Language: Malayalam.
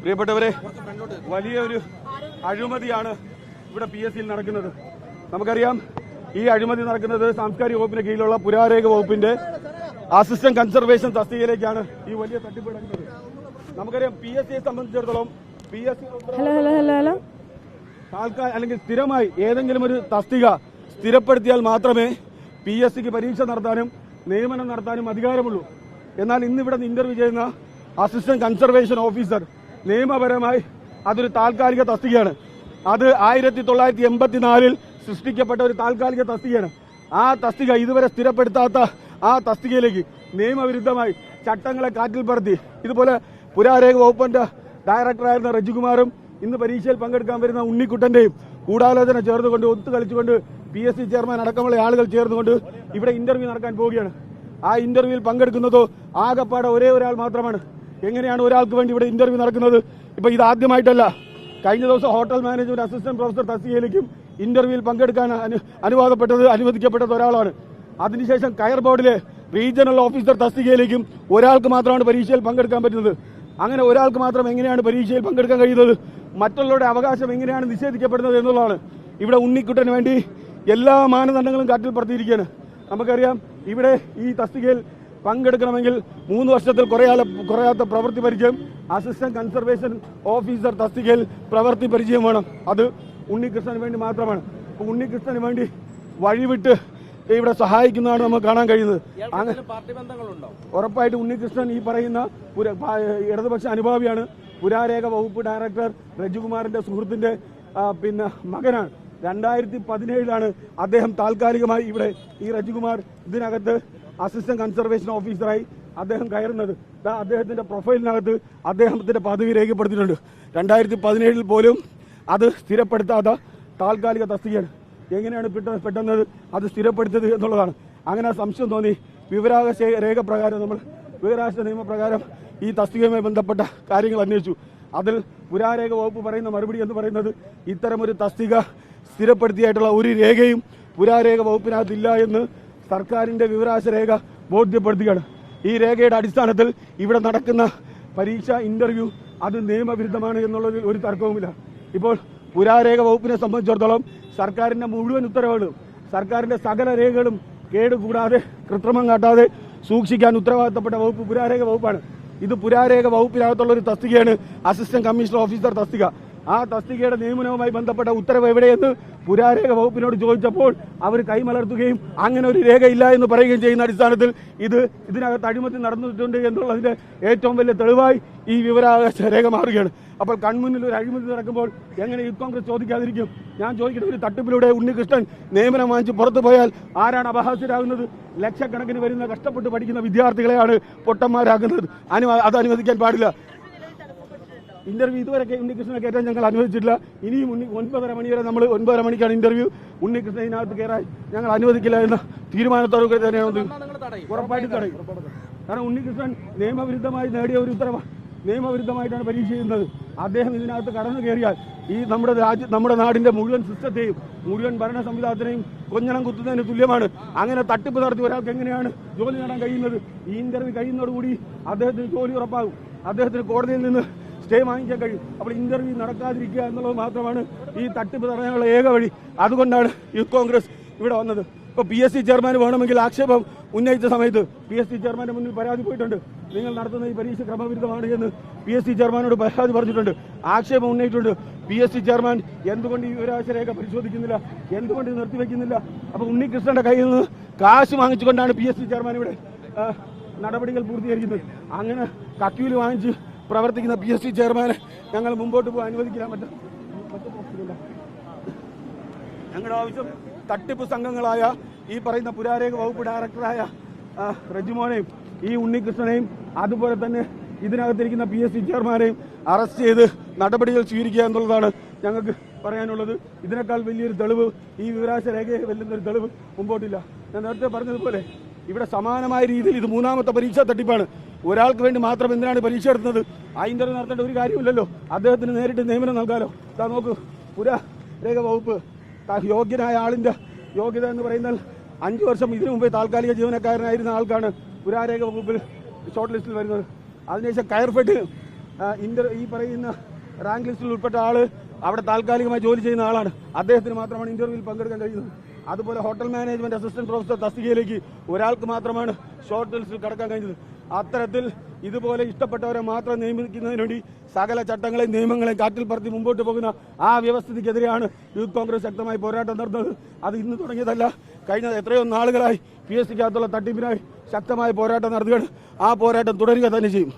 പ്രിയപ്പെട്ടവരെ, വലിയൊരു അഴിമതിയാണ് ഇവിടെ PSC യിൽ നടക്കുന്നത്. നമുക്കറിയാം, ഈ അഴിമതി നടക്കുന്നത് സാംസ്കാരിക വകുപ്പിന് കീഴിലുള്ള പുരാരേഖ വകുപ്പിന്റെ അസിസ്റ്റന്റ് കൺസർവേഷൻ തസ്തികയിലേക്കാണ് ഈ വലിയ തട്ടിപ്പ് നടക്കുന്നത്. നമുക്കറിയാം, PSC യെ സംബന്ധിച്ചിടത്തോളം അല്ലെങ്കിൽ സ്ഥിരമായി ഏതെങ്കിലും ഒരു തസ്തിക സ്ഥിരപ്പെടുത്തിയാൽ മാത്രമേ PSCക്ക് പരീക്ഷ നടത്താനും നിയമനം നടത്താനും അധികാരമുള്ളൂ. എന്നാൽ ഇന്നിവിടെ ഇന്റർവ്യൂ ചെയ്യുന്ന അസിസ്റ്റന്റ് കൺസർവേഷൻ ഓഫീസർ നിയമപരമായി അതൊരു താൽക്കാലിക തസ്തികയാണ്. അത് 1984 സൃഷ്ടിക്കപ്പെട്ട ഒരു താൽക്കാലിക തസ്തികയാണ്. ആ തസ്തിക ഇതുവരെ സ്ഥിരപ്പെടുത്താത്ത ആ തസ്തികയിലേക്ക് നിയമവിരുദ്ധമായി ചട്ടങ്ങളെ കാറ്റിൽ പറത്തി ഇതുപോലെ പുരാരേഖ വകുപ്പിന്റെ ഡയറക്ടറായിരുന്ന റജികുമാറും ഇന്ന് പരീക്ഷയിൽ പങ്കെടുക്കാൻ വരുന്ന ഉണ്ണിക്കുട്ടന്റെയും ഗൂഢാലോചന ചേർന്നുകൊണ്ട് ഒത്തുകളിച്ചുകൊണ്ട് PSC ചെയർമാൻ അടക്കമുള്ള ആളുകൾ ചേർന്നുകൊണ്ട് ഇവിടെ ഇന്റർവ്യൂ നടക്കാൻ പോവുകയാണ്. ആ ഇന്റർവ്യൂവിൽ പങ്കെടുക്കുന്നതോ ആകപ്പാടെ ഒരേ ഒരാൾ മാത്രമാണ്. എങ്ങനെയാണ് ഒരാൾക്ക് വേണ്ടി ഇവിടെ ഇന്റർവ്യൂ നടക്കുന്നത്? ഇപ്പൊ ഇത് ആദ്യമായിട്ടല്ല. കഴിഞ്ഞ ദിവസം ഹോട്ടൽ മാനേജ്മെന്റ് അസിസ്റ്റന്റ് പ്രൊഫസർ തസ്തികയിലേക്കും ഇന്റർവ്യൂവിൽ പങ്കെടുക്കാൻ അനുവദിക്കപ്പെട്ടത് ഒരാളാണ്. അതിനുശേഷം കയർ ബോർഡിലെ റീജിയണൽ ഓഫീസർ തസ്തികയിലേക്കും ഒരാൾക്ക് മാത്രമാണ് പരീക്ഷയിൽ പങ്കെടുക്കാൻ പറ്റുന്നത്. അങ്ങനെ ഒരാൾക്ക് മാത്രം എങ്ങനെയാണ് പരീക്ഷയിൽ പങ്കെടുക്കാൻ കഴിയുന്നത്? മറ്റുള്ളവരുടെ അവകാശം എങ്ങനെയാണ് നിഷേധിക്കപ്പെടുന്നത് എന്നുള്ളതാണ്. ഇവിടെ ഉണ്ണിക്കുട്ടന് വേണ്ടി എല്ലാ മാനദണ്ഡങ്ങളും കാറ്റിൽ പറത്തിയിരിക്കുകയാണ്. നമുക്കറിയാം, ഇവിടെ ഈ തസ്തികയിൽ പങ്കെടുക്കണമെങ്കിൽ 3 വർഷത്തിൽ കുറയാത്ത പ്രവൃത്തി പരിചയം, അസിസ്റ്റന്റ് കൺസർവേഷൻ ഓഫീസർ തസ്തികയിൽ പ്രവൃത്തി പരിചയം വേണം. അത് ഉണ്ണികൃഷ്ണന് വേണ്ടി മാത്രമാണ്. ഉണ്ണികൃഷ്ണന് വേണ്ടി വഴിവിട്ട് ഇവിടെ സഹായിക്കുന്നതാണ് നമുക്ക് കാണാൻ കഴിയുന്നത്. ഉറപ്പായിട്ട് ഉണ്ണികൃഷ്ണൻ ഈ പറയുന്ന ഇടതുപക്ഷ അനുഭാവിയാണ്. പുരാരേഖ വകുപ്പ് ഡയറക്ടർ രജികുമാറിന്റെ സുഹൃത്തിന്റെ മകനാണ്. 2017 അദ്ദേഹം താൽക്കാലികമായി ഇവിടെ ഈ രജികുമാർ ഇതിനകത്ത് അസിസ്റ്റന്റ് കൺസർവേഷൻ ഓഫീസറായി അദ്ദേഹം കയറുന്നത്. അദ്ദേഹത്തിന്റെ പ്രൊഫൈലിനകത്ത് അദ്ദേഹത്തിന്റെ പദവി രേഖപ്പെടുത്തിയിട്ടുണ്ട്. 2017 പോലും അത് സ്ഥിരപ്പെടുത്താത്ത താൽക്കാലിക തസ്തികയാണ്. എങ്ങനെയാണ് പെട്ടെന്ന് അത് സ്ഥിരപ്പെടുത്തിയത് എന്നുള്ളതാണ്. അങ്ങനെ സംശയം തോന്നി വിവരാവകാശ രേഖ പ്രകാരം നമ്മൾ വിവരാവകാശ നിയമപ്രകാരം ഈ തസ്തികയുമായി ബന്ധപ്പെട്ട കാര്യങ്ങൾ അന്വേഷിച്ചു. അതിൽ പുരാരേഖ വകുപ്പ് പറയുന്ന മറുപടി എന്ന് പറയുന്നത് ഇത്തരമൊരു തസ്തിക സ്ഥിരപ്പെടുത്തിയായിട്ടുള്ള ഒരു രേഖയും പുരാരേഖ വകുപ്പിനകത്തില്ല എന്ന് സർക്കാരിന്റെ വിവരാവകാശ രേഖ ബോധ്യപ്പെടുത്തുകയാണ്. ഈ രേഖയുടെ അടിസ്ഥാനത്തിൽ ഇവിടെ നടക്കുന്ന പരീക്ഷ ഇന്റർവ്യൂ അത് നിയമവിരുദ്ധമാണ് എന്നുള്ളതിൽ ഒരു തർക്കവുമില്ല. ഇപ്പോൾ പുരാരേഖ വകുപ്പിനെ സംബന്ധിച്ചിടത്തോളം സർക്കാരിന്റെ മുഴുവൻ ഉത്തരവുകളും സർക്കാരിന്റെ സകല രേഖകളും കേടുകൂടാതെ കൃത്രിമം കാട്ടാതെ സൂക്ഷിക്കാൻ ഉത്തരവാദിത്തപ്പെട്ട വകുപ്പ് പുരാരേഖ വകുപ്പാണ്. ഇത് പുരാരേഖ വകുപ്പിനകത്തുള്ള ഒരു തസ്തികയാണ് അസിസ്റ്റന്റ് കമ്മീഷണർ ഓഫീസർ തസ്തിക. ആ തസ്തികയുടെ നിയമനവുമായി ബന്ധപ്പെട്ട ഉത്തരവ് എവിടെയെന്ന് പുരാരേഖ വകുപ്പിനോട് ചോദിച്ചപ്പോൾ അവർ കൈമലർത്തുകയും അങ്ങനെ ഒരു രേഖയില്ല എന്ന് പറയുകയും ചെയ്യുന്ന അടിസ്ഥാനത്തിൽ ഇതിനകത്ത് അഴിമതി നടന്നിട്ടുണ്ട് എന്നുള്ളതിന്റെ ഏറ്റവും വലിയ തെളിവായി ഈ വിവരാവകാശ രേഖ മാറുകയാണ്. അപ്പോൾ കൺമുന്നിൽ ഒരു അഴിമതി നടക്കുമ്പോൾ എങ്ങനെ യൂത്ത് കോൺഗ്രസ് ചോദിക്കാതിരിക്കും? ഞാൻ ചോദിക്കുന്ന ഒരു തട്ടിപ്പിലൂടെ ഉണ്ണികൃഷ്ണൻ നിയമനം വാങ്ങിച്ച് പുറത്തു പോയാൽ ആരാണ് അപഹാസ്യരാകുന്നത്? ലക്ഷക്കണക്കിന് വരുന്ന കഷ്ടപ്പെട്ട് പഠിക്കുന്ന വിദ്യാർത്ഥികളെയാണ് പൊട്ടന്മാരാക്കുന്നത്. അത് അനുവദിക്കാൻ പാടില്ല. ഇന്റർവ്യൂ ഇതുവരെ ഉണ്ണികൃഷ്ണനെ കയറ്റാൻ ഞങ്ങൾ അനുവദിച്ചിട്ടില്ല. ഇനിയും 9:30 മണി വരെ നമ്മൾ 9:30 മണിക്കാണ് ഇന്റർവ്യൂ. ഉണ്ണികൃഷ്ണൻ ഇതിനകത്ത് കയറാൻ ഞങ്ങൾ അനുവദിക്കില്ല എന്ന തീരുമാനത്തോടെ തന്നെയാണ് ഉറപ്പായിട്ട് തടയും. കാരണം ഉണ്ണികൃഷ്ണൻ നിയമവിരുദ്ധമായി നേടിയ ഒരു ഉത്തരവ് നിയമവിരുദ്ധമായിട്ടാണ് പരീക്ഷ ചെയ്യുന്നത്. അദ്ദേഹം ഇതിനകത്ത് കടന്നു കയറിയാൽ ഈ നമ്മുടെ നാടിന്റെ മുഴുവൻ സിസ്റ്റത്തെയും മുഴുവൻ ഭരണ സംവിധാനത്തിനെയും കൊഞ്ഞണം കുത്തുന്നതിന് തുല്യമാണ്. അങ്ങനെ തട്ടിപ്പ് നടത്തി ഒരാൾക്ക് എങ്ങനെയാണ് ജോലി നേടാൻ കഴിയുന്നത്? ഈ ഇന്റർവ്യൂ കഴിയുന്നതോടുകൂടി അദ്ദേഹത്തിന് ജോലി ഉറപ്പാകും. അദ്ദേഹത്തിന് കോടതിയിൽ നിന്ന് സ്റ്റേ വാങ്ങിക്കാൻ കഴിയും. അപ്പോൾ ഇന്റർവ്യൂ നടക്കാതിരിക്കുക എന്നുള്ളത് മാത്രമാണ് ഈ തട്ടിപ്പ് തടയാനുള്ള ഏക വഴി. അതുകൊണ്ടാണ് യൂത്ത് കോൺഗ്രസ് ഇവിടെ വന്നത്. ഇപ്പോൾ PSC ചെയർമാൻ വേണമെങ്കിൽ ആക്ഷേപം ഉന്നയിച്ച സമയത്ത് PSC ചെയർമാന്റെ മുന്നിൽ പരാതി പോയിട്ടുണ്ട്. നിങ്ങൾ നടത്തുന്ന ഈ പരീക്ഷ ക്രമവിരുദ്ധമാണ് എന്ന് PSC ചെയർമാനോട് പരാതി പറഞ്ഞിട്ടുണ്ട്, ആക്ഷേപം ഉന്നയിച്ചിട്ടുണ്ട്. PSC ചെയർമാൻ എന്തുകൊണ്ട് ഈ വിവരാവകാശ രേഖ പരിശോധിക്കുന്നില്ല, എന്തുകൊണ്ട് നിർത്തിവെക്കുന്നില്ല? അപ്പോൾ ഉണ്ണികൃഷ്ണന്റെ കയ്യിൽ നിന്ന് കാശ് വാങ്ങിച്ചുകൊണ്ടാണ് PSC ചെയർമാൻ ഇവിടെ നടപടികൾ പൂർത്തീകരിക്കുന്നത്. അങ്ങനെ കക്കൂല് വാങ്ങിച്ച് പ്രവർത്തിക്കുന്ന PSC ചെയർമാനെ ഞങ്ങൾ മുമ്പോട്ട് പോകാൻ അനുവദിക്കാൻ പറ്റില്ല. ഞങ്ങളുടെ ആവശ്യം തട്ടിപ്പ് സംഘങ്ങളായ ഈ പറയുന്ന പുരാരേഖ വകുപ്പ് ഡയറക്ടറായ റജിമോനെയും ഈ ഉണ്ണികൃഷ്ണനെയും അതുപോലെ തന്നെ ഇതിനകത്തിരിക്കുന്ന PSC ചെയർമാനെയും അറസ്റ്റ് ചെയ്ത് നടപടികൾ സ്വീകരിക്കുക എന്നുള്ളതാണ് ഞങ്ങൾക്ക് പറയാനുള്ളത്. ഇതിനേക്കാൾ വലിയൊരു തെളിവ് ഈ വിവരാവകാശ രേഖയെ വെല്ലുന്നൊരു തെളിവ് മുമ്പോട്ടില്ല. ഞാൻ നേരത്തെ പറഞ്ഞതുപോലെ ഇവിടെ സമാനമായ രീതിയിൽ ഇത് 3ാമത്തെ പരീക്ഷാ തട്ടിപ്പാണ്. ഒരാൾക്ക് വേണ്ടി മാത്രം എന്തിനാണ് പരീക്ഷ എടുക്കുന്നത്? ആ ഇന്റർവ്യൂ നടത്തേണ്ട ഒരു കാര്യമില്ലല്ലോ. അദ്ദേഹത്തിന് നേരിട്ട് നിയമനം നൽകാലോ. നോക്കൂ, പുരാരേഖ വകുപ്പ് യോഗ്യനായ ആളിന്റെ യോഗ്യത എന്ന് പറയുന്നത് 5 വർഷം ഇതിനു മുമ്പേ താൽക്കാലിക ജീവനക്കാരനായിരുന്ന ആൾക്കാണ് പുരാരേഖ വകുപ്പിൽ ഷോർട്ട് ലിസ്റ്റിൽ വരുന്നത്. അതിനുശേഷം കയർഫെഡ് ഈ പറയുന്ന റാങ്ക് ലിസ്റ്റിൽ ഉൾപ്പെട്ട ആള് അവിടെ താൽക്കാലികമായി ജോലി ചെയ്യുന്ന ആളാണ്. അദ്ദേഹത്തിന് മാത്രമാണ് ഇന്റർവ്യൂവിൽ പങ്കെടുക്കാൻ കഴിയുന്നത്. അതുപോലെ ഹോട്ടൽ മാനേജ്മെന്റ് അസിസ്റ്റന്റ് പ്രൊഫസർ തസ്തികയിലേക്ക് ഒരാൾക്ക് മാത്രമാണ് ഷോർട്ട് ലിസ്റ്റിൽ കടക്കാൻ കഴിഞ്ഞത്. അത്തരത്തിൽ ഇതുപോലെ ഇഷ്ടപ്പെട്ടവരെ മാത്രം നിയമിക്കുന്നതിന് വേണ്ടി സകല ചട്ടങ്ങളെയും നിയമങ്ങളെയും കാറ്റിൽ പറത്തി മുമ്പോട്ട് പോകുന്ന ആ വ്യവസ്ഥിതിക്കെതിരെയാണ് യൂത്ത് കോൺഗ്രസ് ശക്തമായി പോരാട്ടം നടന്നത്. അത് ഇന്ന് തുടങ്ങിയതല്ല, കഴിഞ്ഞ എത്രയോ നാളുകളായി PSCക്കകത്തുള്ള തട്ടിപ്പിനായി ശക്തമായ പോരാട്ടം നടത്തുകയാണ്. ആ പോരാട്ടം തുടരുക തന്നെ ചെയ്യും.